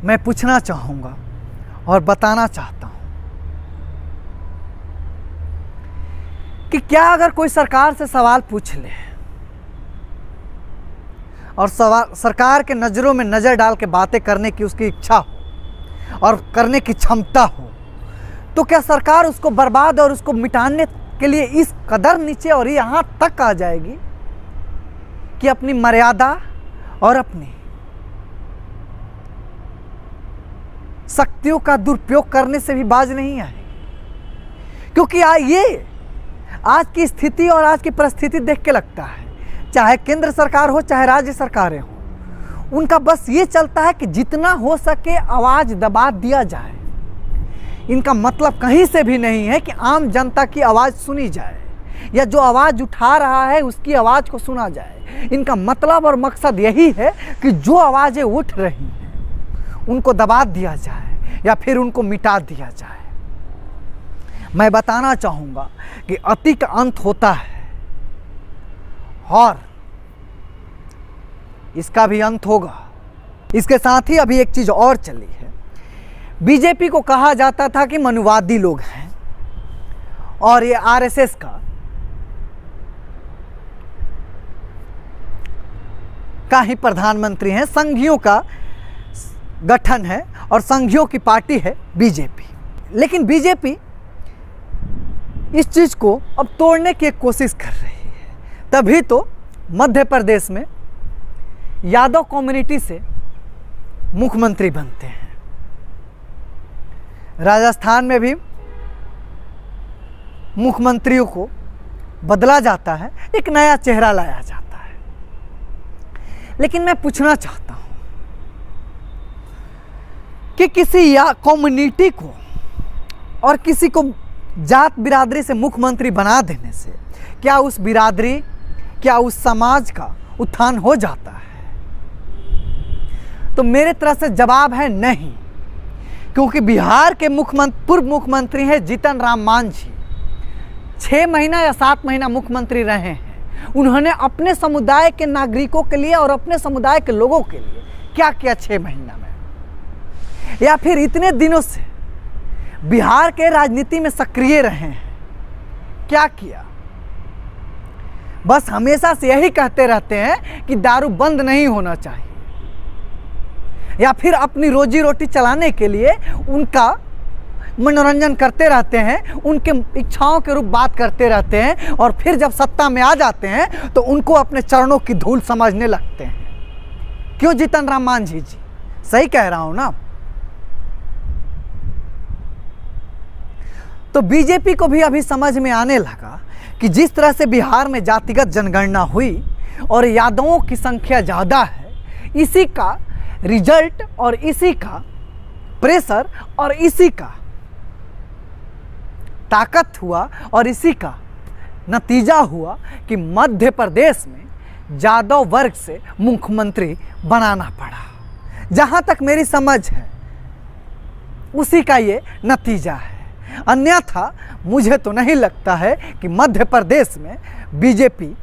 मैं पूछना चाहूँगा और बताना चाहता हूँ कि क्या अगर कोई सरकार से सवाल पूछ ले और सरकार के नज़रों में नज़र डाल के बातें करने की उसकी इच्छा हो और करने की क्षमता हो, तो क्या सरकार उसको बर्बाद और उसको मिटाने के लिए इस कदर नीचे और यहाँ तक आ जाएगी कि अपनी मर्यादा और अपनी शक्तियों का दुरुपयोग करने से भी बाज नहीं आएगी? क्योंकि ये आज की स्थिति और आज की परिस्थिति देख के लगता है, चाहे केंद्र सरकार हो चाहे राज्य सरकारें हो, उनका बस ये चलता है कि जितना हो सके आवाज़ दबा दिया जाए। इनका मतलब कहीं से भी नहीं है कि आम जनता की आवाज़ सुनी जाए या जो आवाज़ उठा रहा है उसकी आवाज़ को सुना जाए। इनका मतलब और मकसद यही है कि जो आवाज़ें उठ रही हैं उनको दबा दिया जाए या फिर उनको मिटा दिया जाए। मैं बताना चाहूँगा कि अति का अंत होता है और इसका भी अंत होगा। इसके साथ ही अभी एक चीज़ और चली है। बीजेपी को कहा जाता था कि मनुवादी लोग हैं और ये आरएसएस का ही प्रधानमंत्री हैं, संघियों का गठन है और संघियों की पार्टी है बीजेपी। लेकिन बीजेपी इस चीज़ को अब तोड़ने की एक कोशिश कर रही है। तभी तो मध्य प्रदेश में यादव कम्युनिटी से मुख्यमंत्री बनते हैं, राजस्थान में भी मुख्यमंत्रियों को बदला जाता है, एक नया चेहरा लाया जाता है। लेकिन मैं पूछना चाहता हूं कि किसी या कम्युनिटी को और किसी को जात बिरादरी से मुख्यमंत्री बना देने से क्या उस बिरादरी, क्या उस समाज का उत्थान हो जाता है? तो मेरे तरफ से जवाब है नहीं, क्योंकि बिहार के पूर्व मुख्यमंत्री हैं जीतन राम मांझी। 6 महीना या 7 महीना मुख्यमंत्री रहे हैं। उन्होंने अपने समुदाय के नागरिकों के लिए और अपने समुदाय के लोगों के लिए क्या किया 6 महीना में? या फिर इतने दिनों से बिहार के राजनीति में सक्रिय रहे हैं, क्या किया? बस हमेशा से यही कहते रहते हैं कि दारू बंद नहीं होना चाहिए, या फिर अपनी रोजी रोटी चलाने के लिए उनका मनोरंजन करते रहते हैं, उनके इच्छाओं के रूप बात करते रहते हैं और फिर जब सत्ता में आ जाते हैं तो उनको अपने चरणों की धूल समझने लगते हैं। क्यों जीतन राम मांझी जी? सही कह रहा हूं ना? तो बीजेपी को भी अभी समझ में आने लगा कि जिस तरह से बिहार में जातिगत जनगणना हुई और यादवों की संख्या ज़्यादा है, इसी का रिजल्ट और इसी का प्रेशर और इसी का ताकत हुआ और इसी का नतीजा हुआ कि मध्य प्रदेश में यादव वर्ग से मुख्यमंत्री बनाना पड़ा। जहाँ तक मेरी समझ है उसी का ये नतीजा है। अन्यथा मुझे तो नहीं लगता है कि मध्य प्रदेश में बीजेपी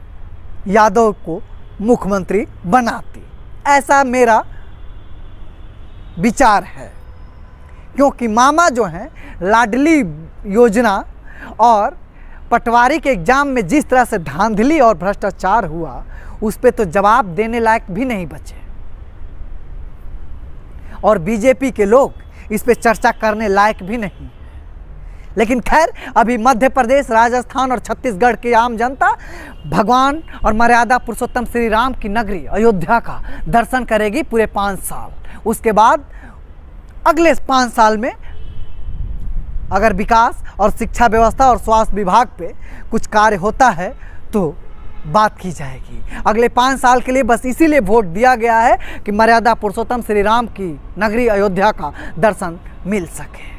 यादव को मुख्यमंत्री बनाती, ऐसा मेरा विचार है। क्योंकि मामा जो हैं, लाडली योजना और पटवारी के एग्ज़ाम में जिस तरह से धांधली और भ्रष्टाचार हुआ, उस पे तो जवाब देने लायक भी नहीं बचे और बीजेपी के लोग इस पे चर्चा करने लायक भी नहीं। लेकिन खैर, अभी मध्य प्रदेश, राजस्थान और छत्तीसगढ़ की आम जनता भगवान और मर्यादा पुरुषोत्तम श्री राम की नगरी अयोध्या का दर्शन करेगी पूरे 5 साल। उसके बाद अगले 5 साल में अगर विकास और शिक्षा व्यवस्था और स्वास्थ्य विभाग पे कुछ कार्य होता है तो बात की जाएगी। अगले 5 साल के लिए बस इसीलिए वोट दिया गया है कि मर्यादा पुरुषोत्तम श्री राम की नगरी अयोध्या का दर्शन मिल सके।